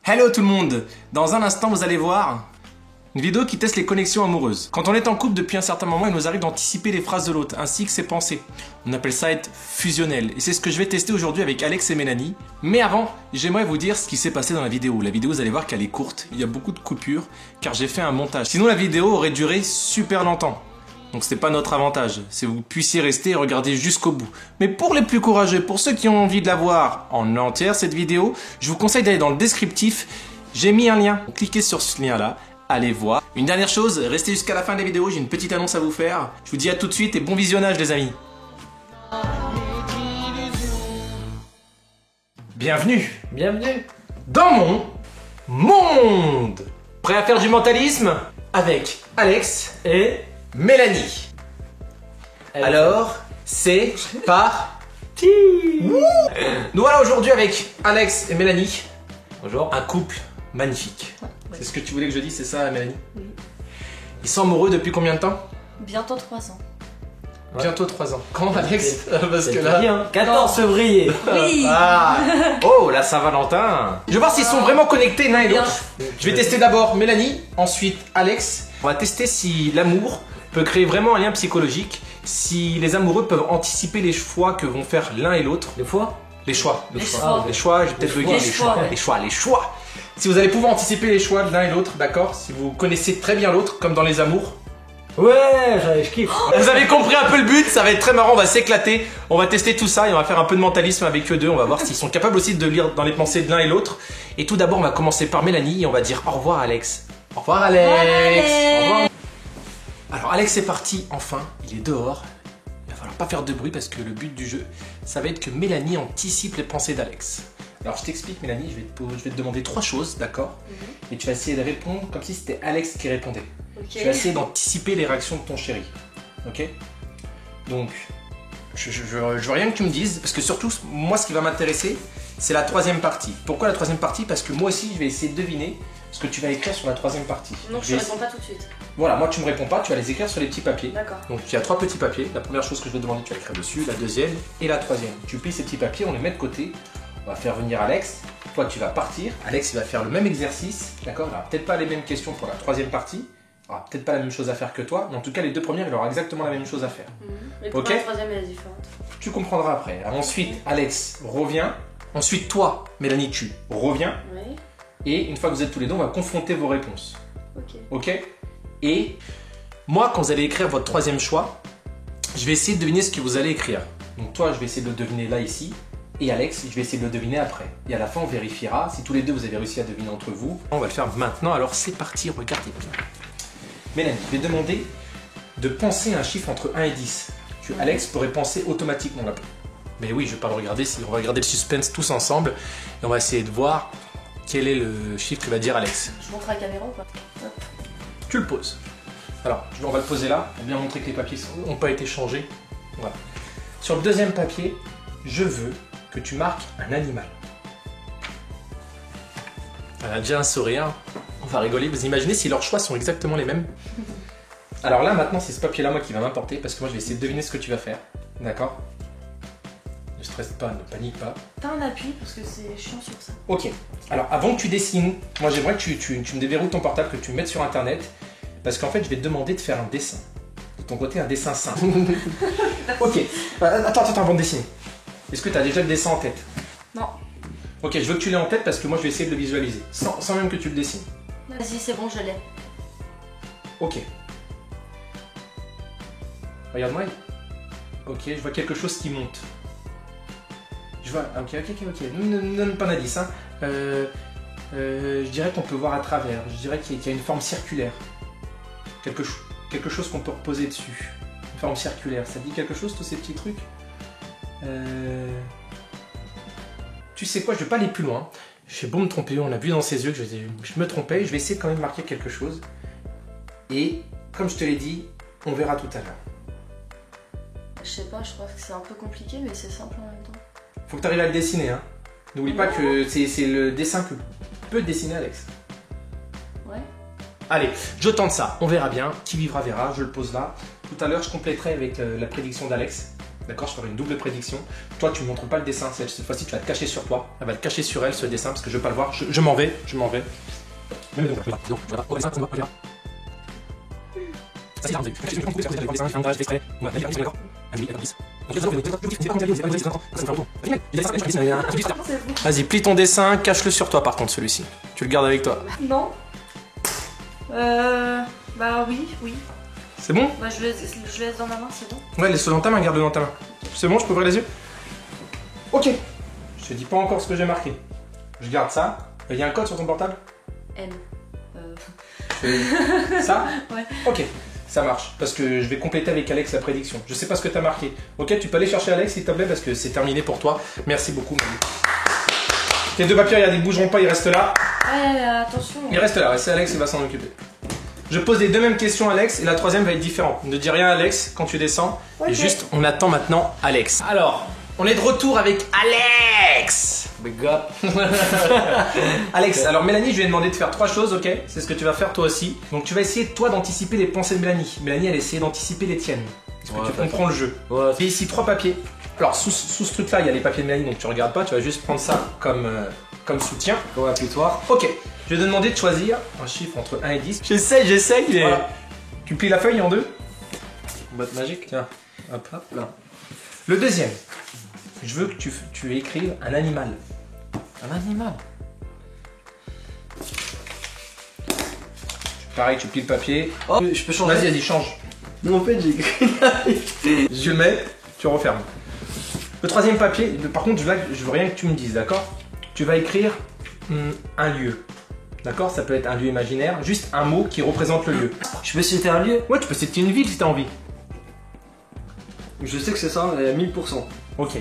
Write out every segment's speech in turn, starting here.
Hello tout le monde! Dans un instant, vous allez voir une vidéo qui teste les connexions amoureuses. Quand on est en couple depuis un certain moment, il nous arrive d'anticiper les phrases de l'autre, ainsi que ses pensées. On appelle ça être fusionnel. Et c'est ce que je vais tester aujourd'hui avec Alex et Mélanie. Mais avant, j'aimerais vous dire ce qui s'est passé dans la vidéo. La vidéo, vous allez voir qu'elle est courte. Il y a beaucoup de coupures, car j'ai fait un montage. Sinon, la vidéo aurait duré super longtemps. Donc c'est pas notre avantage, c'est que vous puissiez rester et regarder jusqu'au bout. Mais pour les plus courageux, pour ceux qui ont envie de la voir en entière cette vidéo, je vous conseille d'aller dans le descriptif, j'ai mis un lien. Cliquez sur ce lien là, allez voir. Une dernière chose, restez jusqu'à la fin de la vidéo, j'ai une petite annonce à vous faire. Je vous dis à tout de suite et bon visionnage les amis. Bienvenue dans mon monde. Prêt à faire du mentalisme avec Alex et Mélanie. Alors, c'est parti. Nous voilà aujourd'hui avec Alex et Mélanie. Bonjour. Un couple magnifique. Ouais. C'est ce que tu voulais que je dise, c'est ça Mélanie? Oui. Ils sont amoureux depuis combien de temps? Bientôt 3 ans. Bientôt 3 ans. Quand Alex? Parce que là... Bien. 14 février. Oui. Ah. Oh, la Saint-Valentin. Je vais voir s'ils sont vraiment connectés l'un et l'autre. Je vais tester d'abord Mélanie, ensuite Alex. On va tester si l'amour peut créer vraiment un lien psychologique, si les amoureux peuvent anticiper les choix que vont faire l'un et l'autre. Des fois. Les choix. Les choix. Les choix, j'ai peut-être bugué. Les choix. Les choix. Si vous allez pouvoir anticiper les choix de l'un et l'autre, d'accord? Si vous connaissez très bien l'autre, comme dans les amours. Ouais, je kiffe. Vous avez compris un peu le but, ça va être très marrant, on va s'éclater. On va tester tout ça et on va faire un peu de mentalisme avec eux deux. On va voir s'ils sont capables aussi de lire dans les pensées de l'un et l'autre. Et tout d'abord, on va commencer par Mélanie et on va dire au revoir Alex. Au revoir Alex. Au revoir. Alors Alex est parti, enfin, il est dehors. Il va falloir pas faire de bruit parce que le but du jeu, ça va être que Mélanie anticipe les pensées d'Alex. Alors je t'explique Mélanie, je vais te demander 3 choses, d'accord? Et tu vas essayer de répondre comme si c'était Alex qui répondait. Ok. Tu vas essayer d'anticiper les réactions de ton chéri. Ok? Donc, je veux rien que tu me dises, parce que surtout, moi ce qui va m'intéresser, c'est la 3e partie. Pourquoi la 3e partie? Parce que moi aussi, je vais essayer de deviner ce que tu vas écrire sur la 3e partie. Donc je réponds pas tout de suite. Voilà, moi tu me réponds pas, tu vas les écrire sur les petits papiers. D'accord. Donc il y a 3 petits papiers. La première chose que je vais te demander, tu vas écrire dessus, la deuxième et la 3e. Tu plies ces petits papiers, on les met de côté. On va faire venir Alex. Toi, tu vas partir. Alex, il va faire le même exercice. D'accord? Il n'aura peut-être pas les mêmes questions pour la 3e partie. Il n'aura peut-être pas la même chose à faire que toi. Mais en tout cas, les 2 premières, il aura exactement la même chose à faire. Mais Ok. pourquoi la troisième elle est différente? Tu comprendras après. Alors, ensuite, Alex revient. Ensuite, toi, Mélanie, tu reviens. Oui. Et une fois que vous êtes tous les deux, on va confronter vos réponses. Ok. Ok? Et moi, quand vous allez écrire votre 3e choix, je vais essayer de deviner ce que vous allez écrire. Donc toi, je vais essayer de le deviner là, ici. Et Alex, je vais essayer de le deviner après. Et à la fin, on vérifiera si tous les deux vous avez réussi à deviner entre vous. On va le faire maintenant, alors c'est parti, regardez bien. Mélanie, je vais demander de penser à un chiffre entre 1 et 10. Alex pourrait penser automatiquement là. Mais oui, je ne vais pas le regarder, on va regarder le suspense tous ensemble. Et on va essayer de voir quel est le chiffre que va dire Alex. Je montre à la caméra ou pas? Hop. Tu le poses. Alors, on va le poser là, pour bien montrer que les papiers n'ont pas été changés. Voilà. Sur le 2e papier, je veux que tu marques un animal. Elle a déjà un sourire, on va rigoler. Vous imaginez si leurs choix sont exactement les mêmes? Alors là, maintenant, c'est ce papier-là, moi, qui va m'importer, parce que moi, je vais essayer de deviner ce que tu vas faire. D'accord? Ne stresse pas, ne panique pas. T'as un appui parce que c'est chiant sur ça. Ok. Alors, avant que tu dessines, moi, j'aimerais que tu me déverrouilles ton portable, que tu me mettes sur Internet, parce qu'en fait, je vais te demander de faire un dessin. De ton côté, un dessin simple. Ok. Attends, avant de dessiner. Est-ce que tu as déjà le dessin en tête? Non. Ok, je veux que tu l'aies en tête parce que moi je vais essayer de le visualiser, sans même que tu le dessines. Vas-y, c'est bon, je l'ai. Ok. Regarde-moi. Ok, je vois quelque chose qui monte. Je vois... Ok. Ne donne pas d'indice, hein. Je dirais qu'on peut voir à travers. Je dirais qu'il y a une forme circulaire. Quelque chose qu'on peut reposer dessus. Une forme circulaire. Ça te dit quelque chose, tous ces petits trucs? Tu sais quoi, je vais pas aller plus loin. J'ai beau me tromper, on a vu dans ses yeux que je me trompais. Je vais essayer de quand même marquer quelque chose. Et comme je te l'ai dit, on verra tout à l'heure. Je sais pas, je crois que c'est un peu compliqué, mais c'est simple en même temps. Faut que tu arrives à le dessiner, hein. N'oublie pas que c'est le dessin que peut dessiner Alex. Ouais. Allez, je tente ça. On verra bien. Qui vivra verra. Je le pose là. Tout à l'heure, je compléterai avec la prédiction d'Alex. D'accord, je ferai une double prédiction. Toi, tu ne montres pas le dessin. Cette fois-ci, tu vas te cacher sur toi. Elle va le cacher sur elle, ce dessin, parce que je ne veux pas le voir. Je m'en vais. Je m'en vais. Vas-y, plie ton dessin, cache-le sur toi par contre celui-ci. Tu le gardes avec toi. Non. Bah oui. C'est bon? Bah je le laisse dans ma main, c'est bon. Ouais, laisse-le dans ta main, garde-le dans ta main. C'est bon, je peux ouvrir les yeux? Ok. Je te dis pas encore ce que j'ai marqué. Je garde ça. Il y a un code sur ton portable? N. Ça? Ouais. Ok, ça marche. Parce que je vais compléter avec Alex la prédiction. Je sais pas ce que tu as marqué. Ok, tu peux aller chercher Alex s'il te plaît parce que c'est terminé pour toi. Merci beaucoup, Marie. Tes deux papiers, regardez, ils bougeront pas, ils restent là. Ouais, attention. Ils restent là, c'est Alex qui va s'en occuper. Je pose les deux mêmes questions à Alex et la troisième va être différente. Ne dis rien à Alex quand tu descends. Ok. Et juste, on attend maintenant Alex. Alors, on est de retour avec Alex. Big up. Alex, alors Mélanie, je lui ai demandé de faire trois choses, ok? C'est ce que tu vas faire toi aussi. Donc tu vas essayer toi d'anticiper les pensées de Mélanie. Mélanie, elle essaie d'anticiper les tiennes. Est-ce que tu comprends le jeu? Ouais. J'ai ici trois papiers. Alors sous ce truc-là, il y a les papiers de Mélanie, donc tu regardes pas, tu vas juste prendre ça comme soutien. Comme appuie-toi. Ok, je vais te demander de choisir un chiffre entre 1 et 10. J'essaye, mais... Voilà. Tu plies la feuille en deux. Boîte magique. Tiens, hop, hop, là. Le deuxième, je veux que tu écrives un animal. Un animal. Pareil, tu plies le papier. Oh, je peux changer. Vas-y, change. Non, en fait, j'ai écrit. Je le mets, tu refermes. Le troisième papier, par contre, là, je veux rien que tu me dises, d'accord? Tu vas écrire un lieu. D'accord? Ça peut être un lieu imaginaire, juste un mot qui représente le lieu. Je peux citer un lieu? Ouais, tu peux citer une ville si t'as envie. Je sais que c'est ça, 1000%. Ok.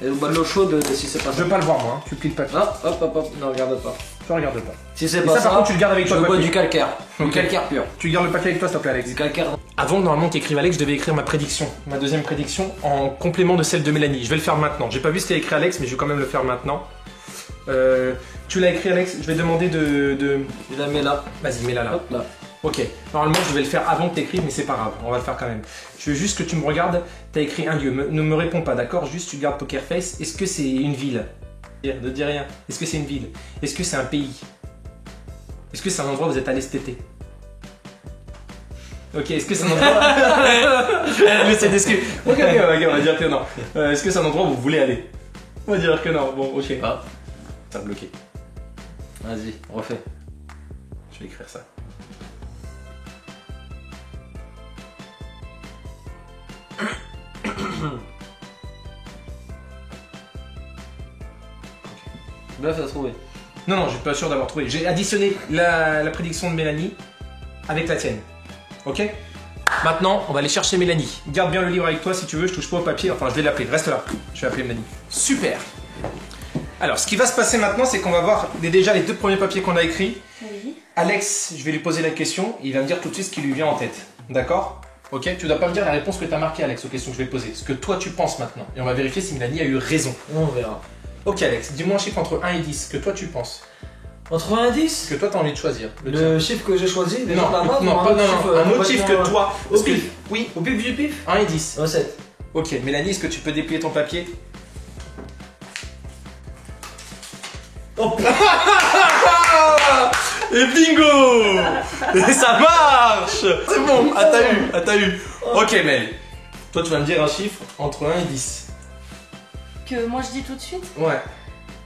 Et bah, l'eau chaude, si c'est pas Je ça. veux pas le voir, moi. Hein. Tu plies le papier. Ah, hop, non, regarde pas. Je regarde pas. Si c'est Et pas ça, par contre, tu le gardes avec je toi. le bois papier. du calcaire. Ok. Du calcaire pur. Tu gardes le papier avec toi, s'il te plaît, Alex. Du calcaire. Avant, normalement, t'écrives Alex, je devais écrire ma prédiction. Ma deuxième prédiction en complément de celle de Mélanie. Je vais le faire maintenant. J'ai pas vu ce qu'a écrit Alex, mais je vais quand même le faire maintenant. Tu l'as écrit, Alex? Je vais demander de... Je la mets là. Vas-y, mets-la là. Hop là. Ok, normalement je vais le faire avant que tu écrives, mais c'est pas grave, on va le faire quand même. Je veux juste que tu me regardes, tu as écrit un lieu, ne me réponds pas, d'accord? Juste tu gardes Poker Face. Est-ce que c'est une ville? Ne dis rien. Est-ce que c'est une ville? Est-ce que c'est un pays? Est-ce que c'est un endroit où vous êtes allé cet été? Ok, est-ce que c'est un endroit... Mais c'est d'excuse. Ok, on va dire que non. Est-ce que c'est un endroit où vous voulez aller? On va dire que non, bon, ok. Ah. Ça a bloqué. Vas-y, refais. Je vais écrire ça. Là, ça a trouvé. Non, je suis pas sûr d'avoir trouvé. J'ai additionné la prédiction de Mélanie avec la tienne. Ok? Maintenant, on va aller chercher Mélanie. Garde bien le livre avec toi si tu veux, je touche pas au papier. Enfin, je vais l'appeler. Reste là. Je vais appeler Mélanie. Super! Alors, ce qui va se passer maintenant, c'est qu'on va voir déjà les deux premiers papiers qu'on a écrits. Oui. Alex, je vais lui poser la question et il va me dire tout de suite ce qui lui vient en tête. D'accord? Ok? Tu dois pas me dire la réponse que tu as marquée, Alex, aux questions que je vais poser. Ce que toi, tu penses maintenant. Et on va vérifier si Mélanie a eu raison. On verra. Ok, Alex, dis-moi un chiffre entre 1 et 10. Que toi, tu penses. Entre 1 et 10? Que toi, tu as envie de choisir. Le chiffre que j'ai choisi, déjà Non, la base, non, un autre chiffre que toi. Au Parce que- pif. Oui, Au pif du pif? 1 et 10. 7. Ok, Mélanie, est-ce que tu peux déplier ton papier? Oh Et bingo! Et ça marche! C'est bon, t'as eu. Ok, Mel. Toi, tu vas me dire un chiffre entre 1 et 10. Que moi je dis tout de suite? Ouais.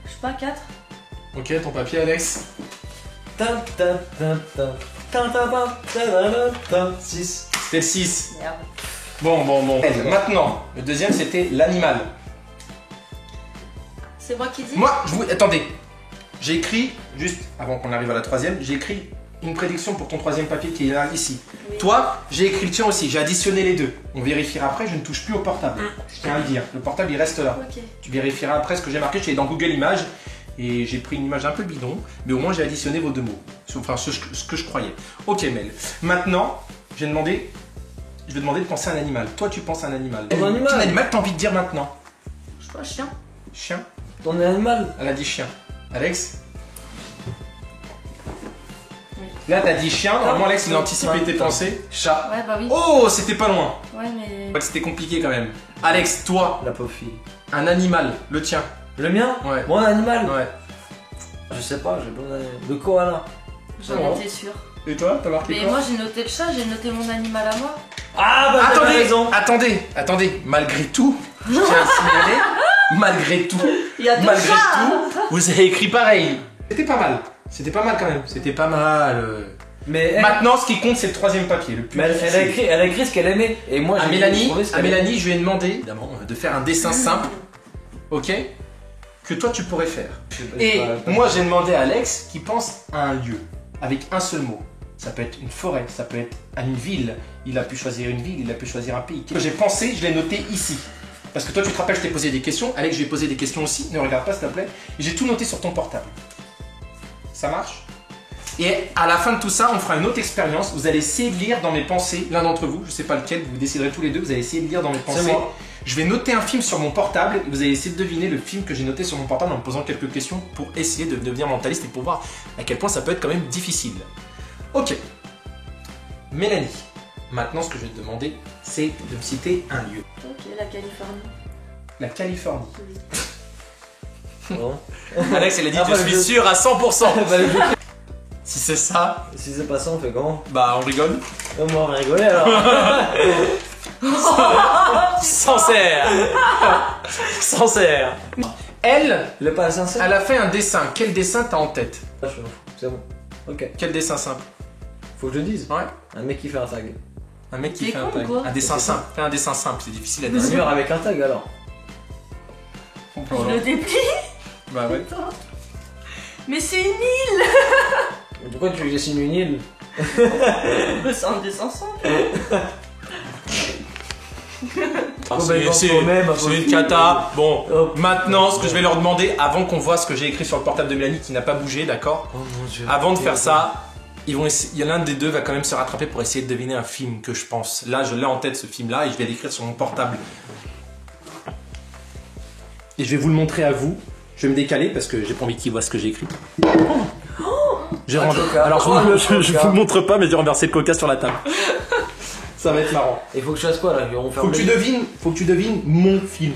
Je sais pas, 4? Ok, ton papier, Alex. 6. C'était le 6. Merde. Bon. Maintenant, le deuxième, c'était l'animal. C'est moi qui dis? Moi, attendez. J'ai écrit, juste avant qu'on arrive à la troisième, j'ai écrit une prédiction pour ton troisième papier qui est là, ici. Oui. Toi, j'ai écrit le tien aussi, j'ai additionné les deux. On vérifiera après, je ne touche plus au portable. Je tiens à le dire, le portable il reste là. Ok. Tu vérifieras après ce que j'ai marqué, je suis allé dans Google Images et j'ai pris une image un peu bidon, mais au moins j'ai additionné vos deux mots. Enfin, ce que je croyais. Ok, Mel. Maintenant, je vais demander de penser à un animal. Toi, tu penses à un animal. Un animal. Quel animal t'as envie de dire maintenant? Je sais pas, chien. Chien? Ton animal? Elle a dit chien. Alex? Là, t'as dit chien. Normalement, Alex, il a anticipé tes pensées. Chat. Ouais, bah oui. Oh, c'était pas loin. Ouais, mais. Ouais, c'était compliqué quand même. Alex, toi, La pauvre fille. un animal, le tien. Le mien? Ouais. Mon animal? Ouais. Je sais pas, j'ai besoin de koala. J'en étais sûre. Et toi, t'as marqué Mais quoi? moi, j'ai noté le chat, j'ai noté mon animal à moi. Ah bah t'avais Attendez, raison. attendez. Malgré tout, je tiens à signaler, malgré tout, Il y a deux malgré chats. tout, vous avez écrit pareil. C'était pas mal. C'était pas mal quand même. C'était pas mal. Mais elle, Maintenant, ce qui compte, c'est le troisième papier. Le plus mais difficile. elle a écrit ce qu'elle aimait. Et moi, À j'ai Mélanie, trouvé ce à qu'elle aimait. Mélanie, je lui ai demandé, évidemment, de faire un dessin simple, ok, que toi tu pourrais faire. Et moi, j'ai demandé à Alex qui pense à un lieu avec un seul mot. Ça peut être une forêt, ça peut être une ville. Il a pu choisir une ville, il a pu choisir un pays. J'ai pensé, je l'ai noté ici. Parce que toi, tu te rappelles, je t'ai posé des questions. Alex, je lui ai posé des questions aussi. Ne regarde pas, s'il te plaît. Et j'ai tout noté sur ton portable. Ça marche? Et à la fin de tout ça, on fera une autre expérience. Vous allez essayer de lire dans mes pensées, l'un d'entre vous, je sais pas lequel, vous déciderez tous les deux, vous allez essayer de lire dans mes pensées. moi. Je vais noter un film sur mon portable et vous allez essayer de deviner le film que j'ai noté sur mon portable en me posant quelques questions pour essayer de devenir mentaliste et pour voir à quel point ça peut être quand même difficile. Ok. Mélanie, maintenant ce que je vais te demander, c'est de me citer un lieu. Ok, la Californie. La Californie. Bon. Alex, elle a dit, Ah, je bah, suis je- sûr à 100%. Fallait que- Si c'est ça, Si c'est pas ça, on fait comment? bah on rigole. Moi, on va rigoler alors. Sincère. Sincère. Elle, Il est pas sincère? elle a fait un dessin. Quel dessin t'as en tête? Ah, je m'en fous. C'est bon. Ok. Quel dessin simple? Faut que je le dise. Ouais. Un mec qui fait un tag. Un mec qui T'es fait con un tag. ou quoi? Un dessin simple. Fais un dessin simple, c'est difficile à Un dessiner. mur avec un tag alors. Je le déplie. Bah ouais. Mais c'est une île. Mais pourquoi tu dessines une île? C'est un dessin simple. Ah, bah, ils vont c'est quand même, c'est une cata. Bon, Hop. maintenant, ce que je vais leur demander, avant qu'on voit ce que j'ai écrit sur le portable de Mélanie qui n'a pas bougé, d'accord? Oh mon dieu. Avant de faire ça, ils vont essayer, il y en a un des deux va quand même se rattraper pour essayer de deviner un film que je pense. Là, je l'ai en tête ce film-là et je vais l'écrire sur mon portable. Et je vais vous le montrer à vous. Je vais me décaler parce que j'ai pas envie qu'ils voient ce que j'ai écrit. J'ai Un renversé- coca. Alors Oh, le je coca. vous le montre pas, mais j'ai renversé le coca sur la table. Ça va être marrant. Il faut que je fasse quoi là? On Faut que tu devines mon film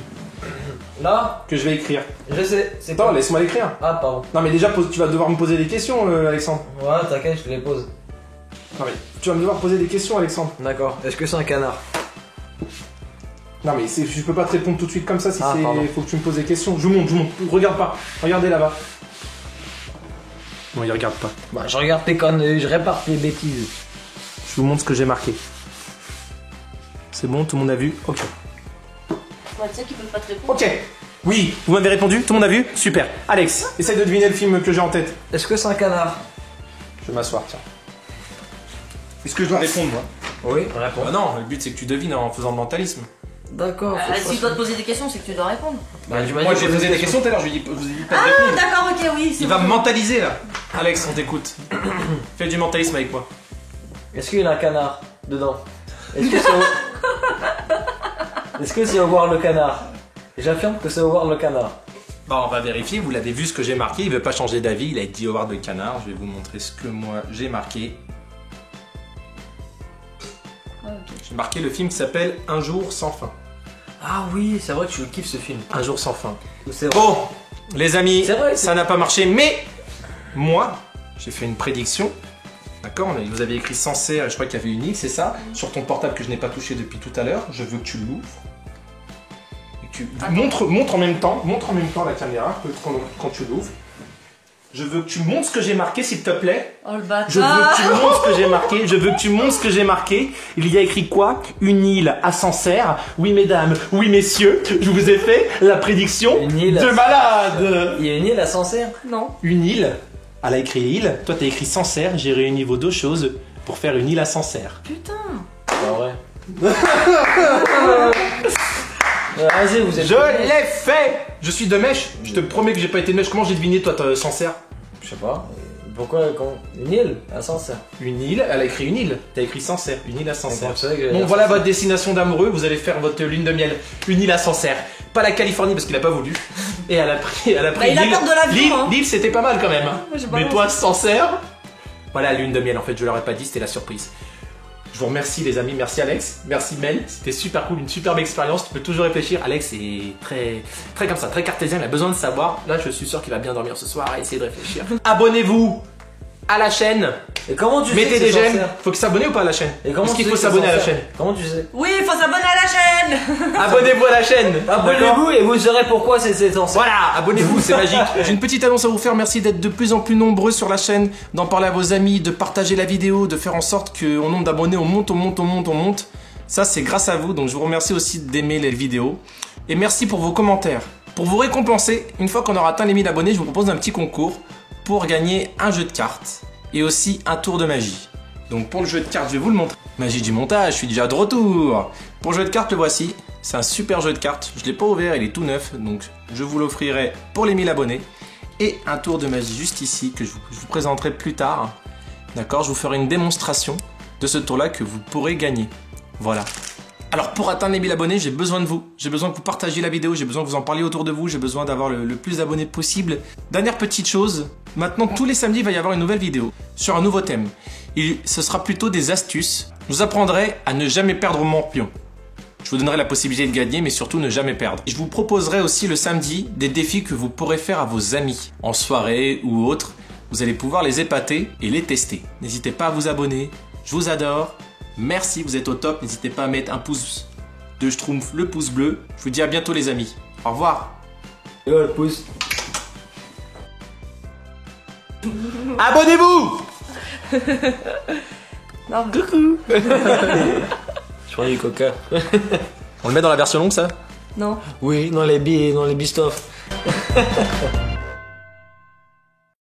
Là, que je vais écrire. je sais. C'est Attends, quoi? laisse-moi l'écrire. Ah, pardon. Non mais déjà, tu vas devoir me poser des questions, Alexandre. Ouais, t'inquiète, je te les pose. Non mais tu vas me devoir poser des questions, Alexandre. D'accord. Est-ce que c'est un canard? Non mais je peux pas te répondre tout de suite comme ça si Ah, c'est... pardon. Faut que tu me poses des questions. Je vous montre. Regarde pas. Regardez là-bas. Non, il regarde pas. Bah, je regarde tes conneries, je répare tes bêtises. Je vous montre ce que j'ai marqué. C'est bon, tout le monde a vu? Ok. Ouais, tu sais qu'ils peuvent pas te répondre. Ok. Oui, vous m'avez répondu? Tout le monde a vu? Super. Alex, essaye de deviner le film que j'ai en tête. Est-ce que c'est un canard? Je vais m'asseoir, tiens. Est-ce que je dois répondre, moi? Oui, réponds. Bah non, le but c'est que tu devines en faisant le mentalisme. D'accord. faut que je S'il fasse- doit te poser des questions, c'est que tu dois répondre. Bah, tu m'as Moi dit j'ai poser posé des questions tout à l'heure, je vous ai dit pas de Ah, répondre. d'accord, ok, oui. c'est Il va bon. me mentaliser là. Alex, on t'écoute. Fais du mentalisme avec moi. Est-ce qu'il y a un canard dedans? Est-ce que c'est au... Est-ce que c'est Howard le canard? J'affirme que c'est Howard le canard. Bon, on va vérifier, vous l'avez vu ce que j'ai marqué, il veut pas changer d'avis, il a dit Howard le canard, je vais vous montrer ce que moi j'ai marqué. Ah, ok. J'ai marqué le film qui s'appelle Un jour sans fin. Ah oui, c'est vrai que tu kiffes ce film. Un jour sans fin. C'est vrai. Bon, les amis, C'est vrai, ça n'a pas marché, mais moi, j'ai fait une prédiction. D'accord, vous avez écrit Sancerre et je crois qu'il y avait une île, c'est ça? Sur ton portable que je n'ai pas touché depuis tout à l'heure, je veux que tu l'ouvres. Et que tu montre en même temps à la caméra quand tu l'ouvres. Je veux que tu montres ce que j'ai marqué, s'il te plaît. Oh le Je veux bâtard. que tu montres ce que j'ai marqué. Je veux que tu montres ce que j'ai marqué. Il y a écrit quoi? Une île à Sancerre. Oui, mesdames, oui, messieurs, je vous ai fait la prédiction Une île à- de malade. Il y a une île à Sancerre? Non. Une île. Elle a écrit île. Toi, t'as écrit Sancerre. J'ai réuni vos deux choses pour faire une île à Sancerre. Putain. C'est vrai. Vas-y, vous êtes. Je l'ai fait. Je suis de mèche. Je te promets que j'ai pas été de mèche. Comment j'ai deviné, toi, Sancerre? Je sais pas. Pourquoi une île à Sancerre? Une île. Elle a écrit une île. T'as écrit Sancerre. Une île à Sancerre. Je savais que j'allais Bon, dire voilà Sancerre. votre destination d'amoureux. Vous allez faire votre lune de miel. Une île à Sancerre. Pas la Californie parce qu'il a pas voulu. Et elle a pris Bah, il a l'île. peur de l'avion, hein. L'île, c'était pas mal quand même. hein. Moi, j'ai pas Mais pensé. toi, Sancerre, Voilà, lune de miel, en fait, je leur ai pas dit, c'était la surprise. Je vous remercie les amis, merci Alex, merci Mel, c'était super cool, une superbe expérience, tu peux toujours réfléchir. Alex est très comme ça, très cartésien, il a besoin de savoir. Là, je suis sûr qu'il va bien dormir ce soir à essayer de réfléchir. Abonnez-vous à la chaîne. Et comment tu sais mettez que des c'est j'aime. sincère? Faut que s'abonner ou pas à la chaîne? Et comment Est-ce tu qu'il sais faut que c'est s'abonner à la sincère? chaîne? Comment tu sais? Oui, il faut s'abonner à la chaîne. Abonnez-vous à la chaîne. Abonnez-vous et vous saurez pourquoi c'est sincère. Voilà, abonnez-vous, c'est magique. J'ai une petite annonce à vous faire, merci d'être de plus en plus nombreux sur la chaîne, d'en parler à vos amis, de partager la vidéo, de faire en sorte qu'en nombre d'abonnés on monte. Ça c'est grâce à vous, donc je vous remercie aussi d'aimer les vidéos. Et merci pour vos commentaires. Pour vous récompenser, une fois qu'on aura atteint les 1000 abonnés, je vous propose un petit concours pour gagner un jeu de cartes et aussi un tour de magie. Donc pour le jeu de cartes, je vais vous le montrer. Magie du montage, je suis déjà de retour. Pour le jeu de cartes, le voici. C'est un super jeu de cartes. Je ne l'ai pas ouvert, il est tout neuf. Donc je vous l'offrirai pour les 1000 abonnés. Et un tour de magie juste ici que je vous présenterai plus tard. D'accord, je vous ferai une démonstration de ce tour-là que vous pourrez gagner. Voilà. Alors pour atteindre les 1000 abonnés, j'ai besoin de vous. J'ai besoin que vous partagiez la vidéo, j'ai besoin que vous en parliez autour de vous, j'ai besoin d'avoir le plus d'abonnés possible. Dernière petite chose, maintenant tous les samedis il va y avoir une nouvelle vidéo sur un nouveau thème. Ce sera plutôt des astuces. Je vous apprendrai à ne jamais perdre mon pion. Je vous donnerai la possibilité de gagner, mais surtout ne jamais perdre. Je vous proposerai aussi le samedi des défis que vous pourrez faire à vos amis, en soirée ou autre. Vous allez pouvoir les épater et les tester. N'hésitez pas à vous abonner, je vous adore. Merci, vous êtes au top. N'hésitez pas à mettre un pouce de Schtroumpf, le pouce bleu. Je vous dis à bientôt les amis. Au revoir. Et voilà le pouce. Abonnez-vous. Non, mais- Coucou. Je prends du coca. On le met dans la version longue ça? non. Oui, dans les bistofs.